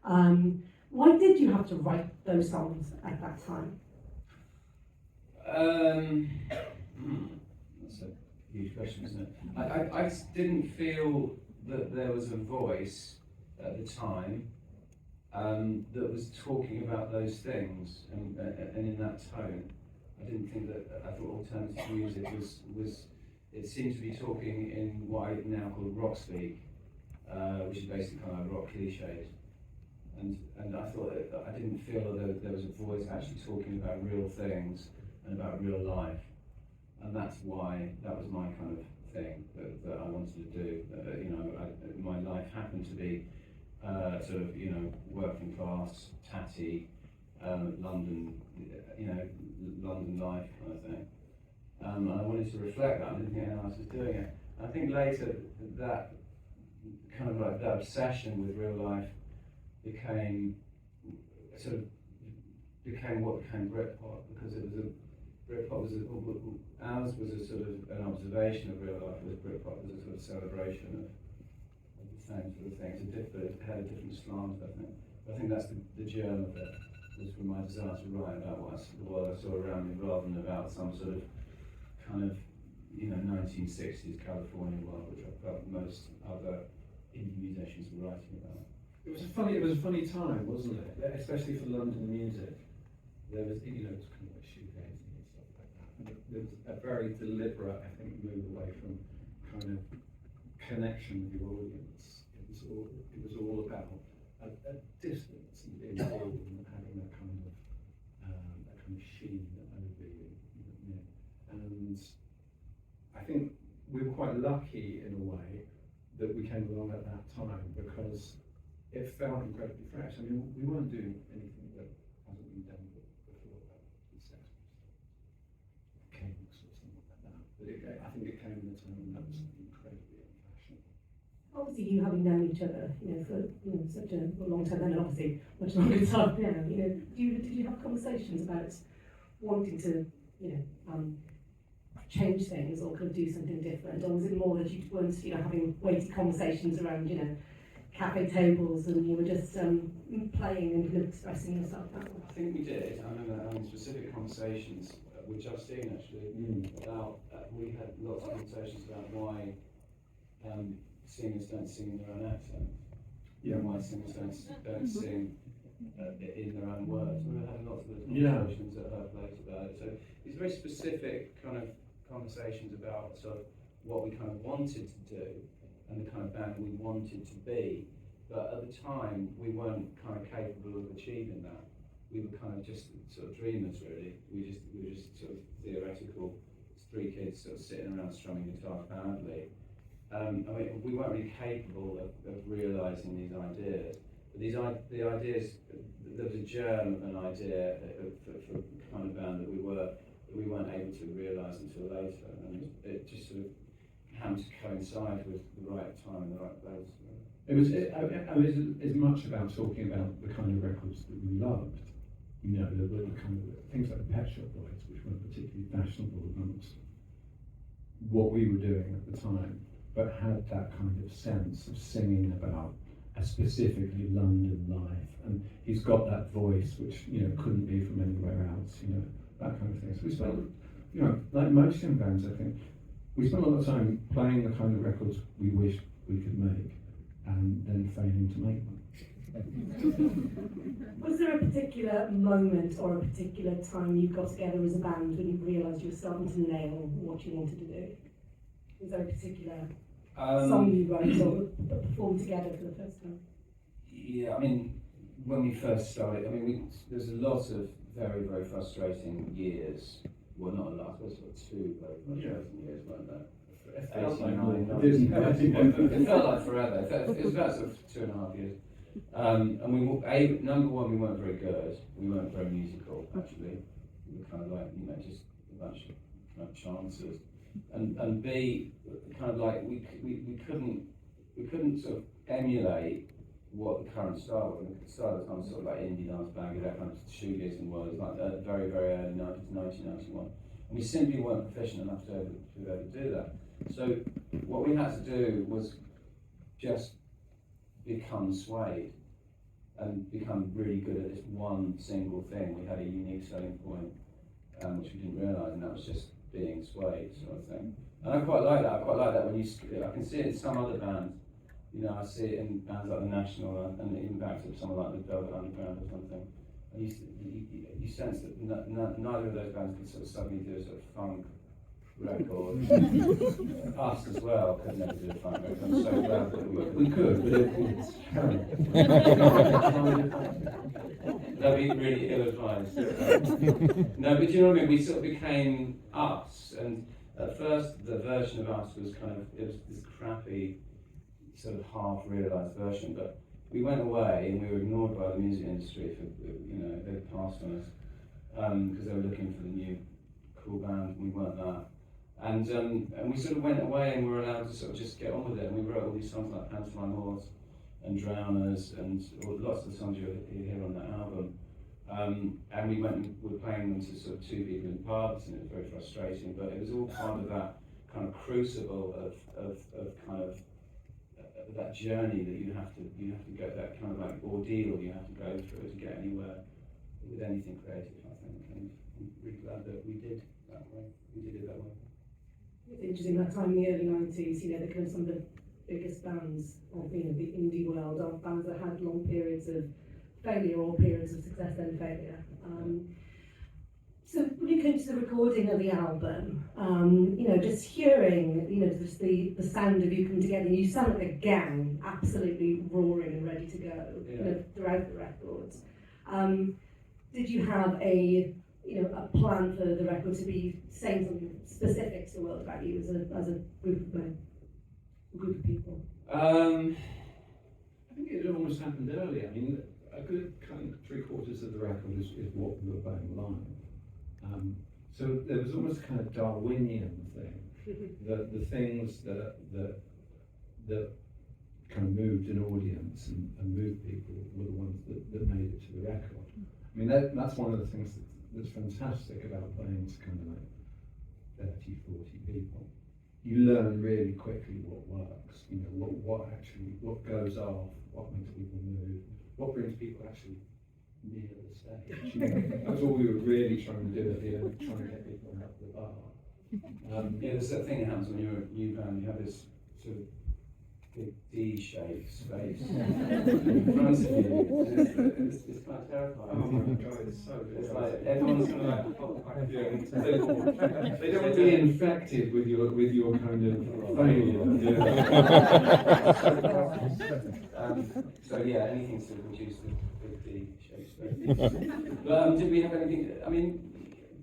Why did you have to write those songs at that time? That's a huge question, isn't it? I just didn't feel that there was a voice at the time that was talking about those things and in that tone. I didn't think that. I thought alternative music was it seemed to be talking in what I now call rock speak, which is basically kind of like rock cliches. And I thought I didn't feel that there was a voice actually talking about real things and about real life, and that's why that was my kind of thing that I wanted to do. My life happened to be sort of working class, tatty, London, London life kind of thing. And I wanted to reflect that. I didn't think anyone else was doing it. And I think later that kind of like that obsession with real life became what became Britpop, because it was ours was a sort of an observation of real life, whereas Britpop was a sort of celebration of the same sort of things. It had a different slant, I think. But I think that's the germ of it, was from my desire to write about the world I saw around me, rather than about some sort of kind of 1960s California world, which I felt most other indie musicians were writing about. It was a funny time, wasn't it? Especially for London music. There was, it was kind of like shoegazing and stuff like that. And there was a very deliberate, I think, move away from kind of connection with your audience. It was all about a distance and being cool and having that kind of sheen over you. And I think we were quite lucky in a way that we came along at that time, because it felt incredibly fresh. I mean, we weren't doing anything that hasn't been done before, the Sex Pistols, Kinks or something like that. But I think it came in a time when that was incredibly unfashionable. Obviously, you having known each other, for such a long time, and obviously much longer time now. Did you have conversations about wanting to, change things or could do something different, or was it more that you weren't, having weighty conversations around, cafe tables, and you were just playing and kind of expressing yourself that way? I think we did. I remember having specific conversations with Justine actually about. We had lots of conversations about why singers don't sing in their own accent. Yeah. And why singers don't sing in their own words. We were having lots of those conversations at her place about it. So these very specific kind of conversations about sort of what we kind of wanted to do and the kind of band we wanted to be, but at the time we weren't kind of capable of achieving that. We were kind of just sort of dreamers, really. We were just sort of theoretical three kids sort of sitting around strumming guitars badly. We weren't really capable of realising these ideas. But the ideas, there was a germ of an idea for the kind of band that we weren't able to realise until later, and it just sort of happened to coincide with the right time and the right place. It was as much about talking about the kind of records that we loved, the kind of things like the Pet Shop Boys, which weren't particularly fashionable amongst what we were doing at the time, but had that kind of sense of singing about a specifically London life, and he's got that voice which couldn't be from anywhere else, that kind of thing. So we spent, like most young bands, I think, we spent a lot of time playing the kind of records we wished we could make, and then failing to make them. Was there a particular moment or a particular time you got together as a band when you realised you were starting to nail what you wanted to do? Was there a particular song you wrote or performed together for the first time? Yeah, I mean, when we first started, there's a lot of very, very frustrating years. Well, not a lot, I suppose sort of two very frustrating years, weren't there? It felt like forever. It was about sort of 2.5 years. And number one, we weren't very good. We weren't very musical, actually. We were kind of like, just a bunch of kind of chances. And B, kind of like we couldn't sort of emulate what the current style was. The style at the time was sort of like indie dance band, that kind of shoegazing world. It was like very, very early 1991. And we simply weren't proficient enough to be able to do that. So what we had to do was just become Suede. and become really good at this one single thing. We had a unique selling point, which we didn't realise, and that was just being Suede sort of thing. And I quite like that. I quite like that when I can see it in some other bands. You know, I see it in bands like the National and even back to someone like the Velvet Underground or something. And you sense that neither of those bands could sort of suddenly do a sort of funk record. Us as well could never do a funk record. I'm so glad that We could, but it's terrible. That'd be really ill-advised. No, but do you know what I mean? We sort of became us, and at first the version of us was it was this crappy, sort of half-realised version, but we went away and we were ignored by the music industry for, they passed on us, because they were looking for the new cool band, and we weren't that. And we sort of went away and we were allowed to sort of just get on with it, and we wrote all these songs like Pantomime Horse and Drowners and lots of the songs you hear on that album. And we went and were playing them to sort of 2 people in pubs, and it was very frustrating, but it was all part of that kind of crucible of that journey that you have to go, that kind of like ordeal you have to go through to get anywhere with anything creative, I think. And I'm really glad that we did that way. We did it that way. It's interesting, that time in the early 90s, the kind of some of the biggest bands of the indie world are bands that had long periods of failure or periods of success then failure. So when you came to the recording of the album, just hearing, just the sound of you coming together, you sound like a gang, absolutely roaring and ready to go, throughout the records. Did you have a plan for the record to be saying something specific to the world about you as a group of men, a group of people? I think it almost happened early. I mean, a good kind of 3/4 of the record is what we were playing live. So there was almost a kind of Darwinian thing, that the things that kind of moved an audience and moved people were the ones that made it to the record. I mean, that's one of the things that's fantastic about playing to kind of like 30, 40 people. You learn really quickly what works, what goes off, what makes people move, what brings people actually near the stage. That's all we were really trying to do at the end, trying to get people out the bar. There's that thing that happens when you're a new band, you have this sort of big D-shaped space in front of you. It's kind of terrifying. Oh my God, it's so good. It's like everyone's kind of like, they don't want to be infected with your kind of failure. So anything to reduce the big D-shaped space. But did we have anything? I mean,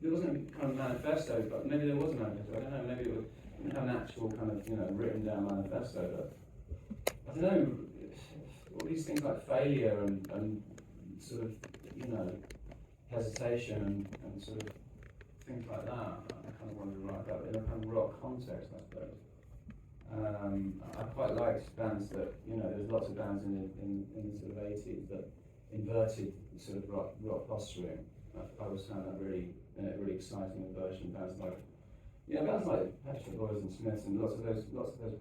there wasn't a kind of manifesto, but maybe there was a manifesto. I don't know. Maybe we didn't have an actual kind of written down manifesto, but I don't know. All these things like failure and sort of hesitation and sort of things like that. I kind of wanted to write that in a kind of rock context, I suppose. I quite liked bands that there's lots of bands in the sort of 80s that inverted sort of rock posturing. I always found that really exciting inversion. Bands like Pitchblack Boys and Smiths and lots of those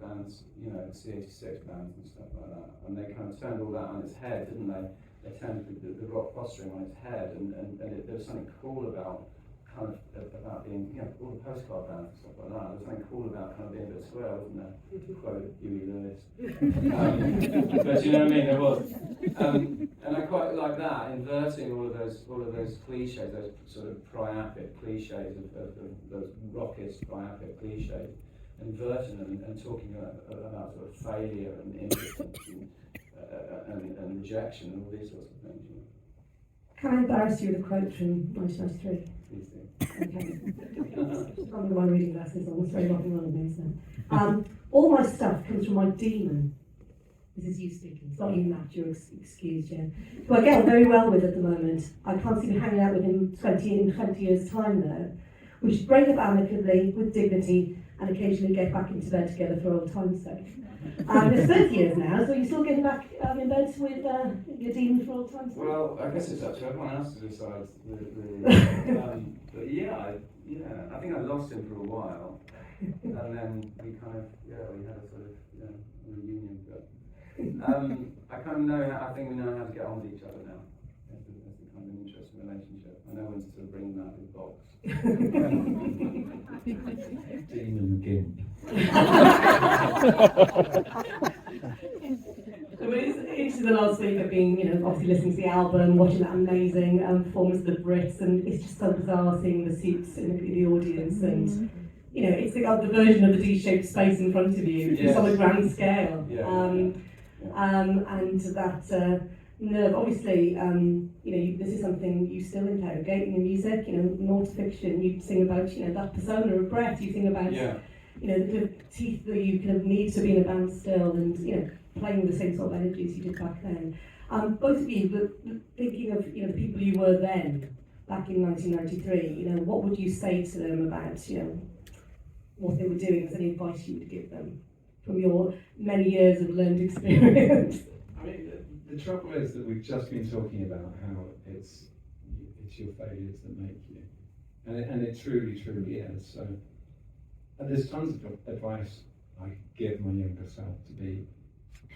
bands, C86 bands and stuff like that. And they kind of turned all that on its head, didn't they? They turned the rock posturing on its head, and there was something cool about being, all the postcard bands and stuff like that. There's something cool about kind of being a bit square, wasn't there? To quote Huey Lewis. But you know what I mean? There was. And I quite like that, inverting all of those cliches, those sort of priapic cliches of those rockist priapic cliches, inverting them and talking about sort of failure and impotence and rejection and all these sorts of things. Can I embarrass you with a quote from 1993? Please do. Okay. I'm my reading glasses on, it's very rock and roll of me, so. All my stuff comes from my demon. This is you speaking, it's not you, Matt, you're excused, Jen. Who I get on very well with at the moment. I can't see me hanging out with him in 20 years' time though. We should break up amicably, with dignity, and occasionally get back into bed together for old time's sake. It's 30 years now, so you're still getting back in bed with your demon for old time's sake? Well, I guess it's up to everyone else to decide. But I think I lost him for a while, and then we kind of, we had a sort of reunion. But I kind of know, I think we know how to get on with each other. relationship. I know when to sort of bring them out of the box. Demon Gimp. So it's interesting the last week of being, obviously listening to the album, watching that amazing performance of the Brits, and it's just so bizarre seeing the suits in the audience, and it's the version of the D-shaped space in front of you, just on a grand scale. And that nerve, obviously, this is something you still interrogate in your music. Not fiction. You sing about, that persona of Brett. You sing about, the kind of teeth that you kind of need to be in a band still, and playing with the same sort of energies you did back then. Both of you, thinking of the people you were then, back in 1993, what would you say to them about what they were doing? Is there any advice you would give them from your many years of learned experience? I mean, the trouble is that we've just been talking about how it's your failures that make you, and it truly is. So, and there's tons of advice I could give my younger self to be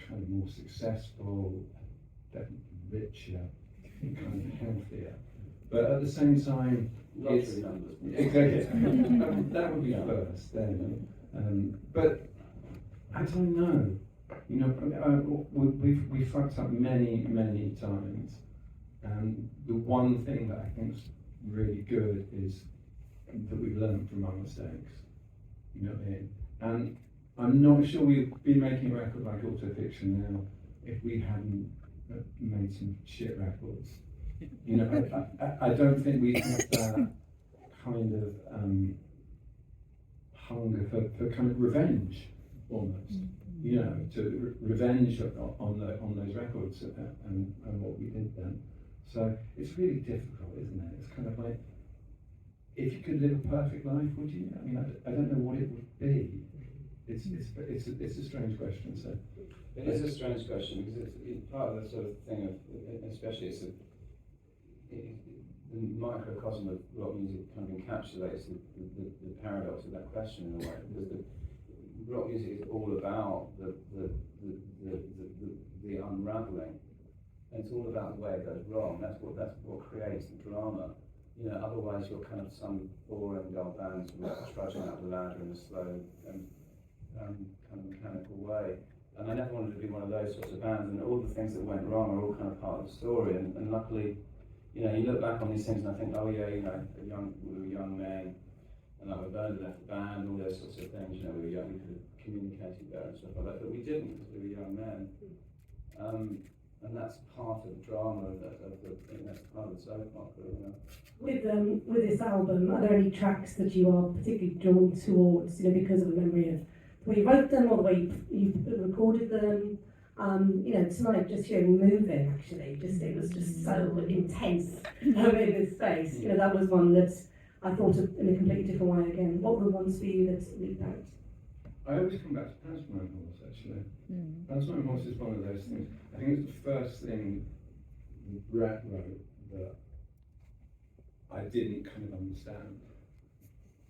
kind of more successful, definitely richer, and kind of healthier. But at the same time, it's exactly that would be first then. But I don't know. We fucked up many times, and the one thing that I think is really good is that we've learned from our mistakes. You know what I mean? And I'm not sure we'd be making a record like Autofiction now if we hadn't made some shit records. I don't think we have that kind of hunger for kind of revenge, almost. To revenge on those records and what we did then. So it's really difficult, isn't it? It's kind of like, if you could live a perfect life, would you? I mean, I don't know what it would be. It's a strange question. So it is a strange question because it's part of the sort of thing of, especially the microcosm of rock music kind of encapsulates the paradox of that question in a way, because rock music is all about the unraveling, and it's all about the way it goes wrong. That's what creates the drama. Otherwise you're kind of some boring dull band trudging up the ladder in a slow and kind of mechanical way. And I never wanted to be one of those sorts of bands, and all the things that went wrong are all kind of part of the story. And luckily, you look back on these things and I think, oh yeah, we were young men, and like we burned left the band, all those sorts of things. We were young, we could have communicated better and stuff like that, but we didn't because we were young men. And that's part of the drama that's part of the soap opera. With this album, are there any tracks that you are particularly drawn towards, because of the memory of the way you wrote them or the way you recorded them? Tonight, just hearing Moving, actually, it was just so intense in this space. That was one that I thought of in a completely different way again. What were the ones for you that leaped out? I always come back to Pantomime Horse, actually. Pantomime Horse is one of those things. I think it's the first thing Brett wrote that I didn't kind of understand.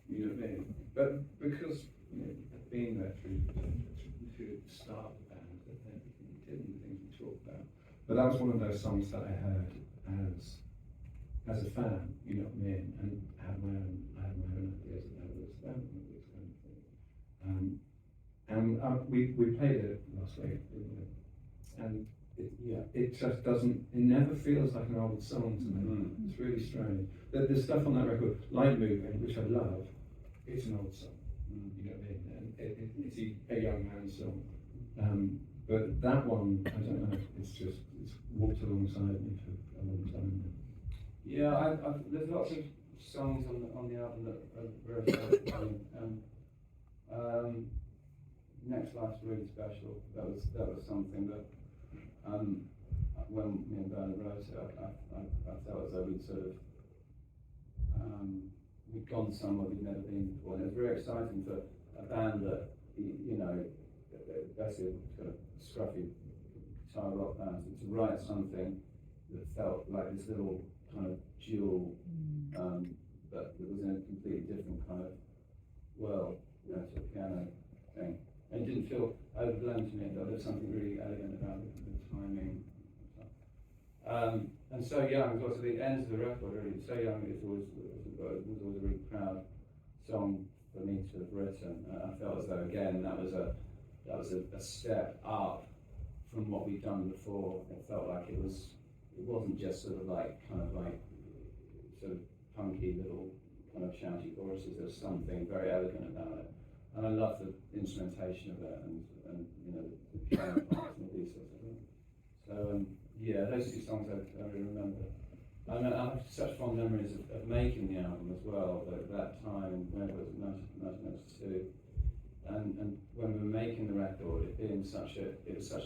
You know what I mean? But because being there through to start the band, everything we did and the things we talked about. But that was one of those songs that I heard as a fan, you know what I mean, and I had my own ideas of how it was about and this kind of thing. And we played it last week, and it just doesn't. It never feels like an old song to me. It's really strange. There's stuff on that record, like Moving, which I love. It's an old song, you know what I mean, and it's a young man's song. But that one, I don't know. It's walked alongside me for a long time now. Yeah, there's lots of songs on the album that are very special. Next Life's really special. That was something that when me and Bernard wrote it, I felt as though we'd sort of we'd gone somewhere we'd never been before, and it was very exciting for a band that basically kind of scruffy guitar rock band to write something that felt like this little kind of jewel, but that was in a completely different kind of world, to a piano thing. And it didn't feel overblown to me, but there was something really elegant about the timing. And So Young was also the end of the record, really. So Young was always a really proud song for me to have written. I felt as though, again, that was a step up from what we'd done before. It felt like it wasn't just sort of punky little kind of shouty choruses. There was something very elegant about it. And I love the instrumentation of it and you know, the piano parts and all these sorts of things. So yeah, those two songs I really remember. I have such fond memories of making the album as well, but at that time, whenever it was 1992, and when we were making the record, it was such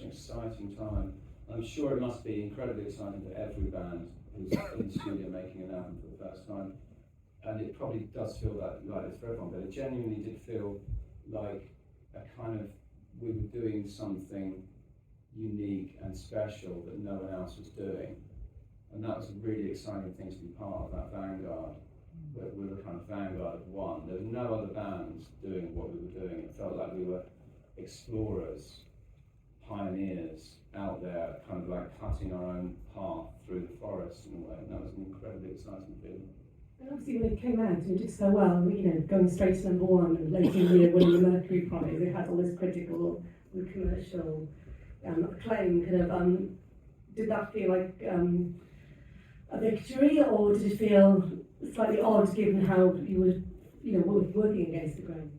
an exciting time. I'm sure it must be incredibly exciting for every band who's in the studio making an album for the first time. And it probably does feel like this for everyone, but it genuinely did feel like we were doing something unique and special that no one else was doing. And that was a really exciting thing to be part of, that vanguard. We were kind of vanguard of one. There was no other bands doing what we were doing. It felt like we were explorers, pioneers out there, kind of like cutting our own path through the forest in a way. And that was an incredibly exciting feeling. And obviously when it came out and it did so well, you know, going straight to number one and later in the year winning the Mercury Prize, it had all this critical and commercial acclaim. Did that feel like a victory, or did it feel slightly odd given how you were, you know, working against the grain?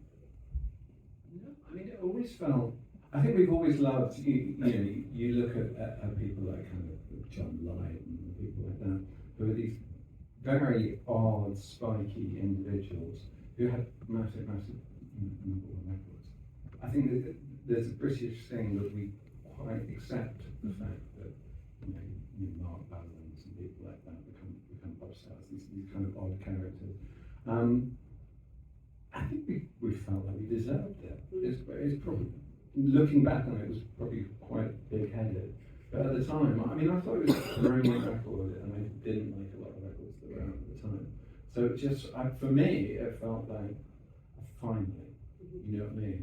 No, I mean, it always felt. I think we've always loved. You know, you look at people like kind of John Light and people like that, who are these very odd, spiky individuals who had massive number one records. I think that there's a British thing that we quite accept the fact that you know Mark Balance and people like that become pop stars. These kind of odd characters. I think we felt like we deserved it. It's probably, looking back on it, was probably quite big-headed. But at the time, I mean, I thought it was a brilliant record, and I didn't like a lot of records that were out at the time. So it just, for me, it felt like finally, you know what I mean?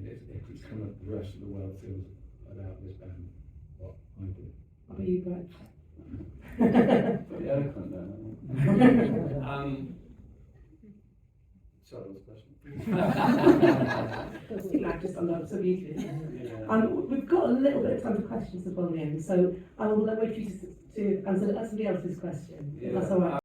It's kind of the rest of the world feels about this band, what I do. What about you, Brett? Pretty eloquent then. Sorry, what was the question? Just summed up so beautifully. Yeah. We've got a little bit of time for questions at the end, so I will wait for you to answer somebody else's question. Yeah. If that's all right.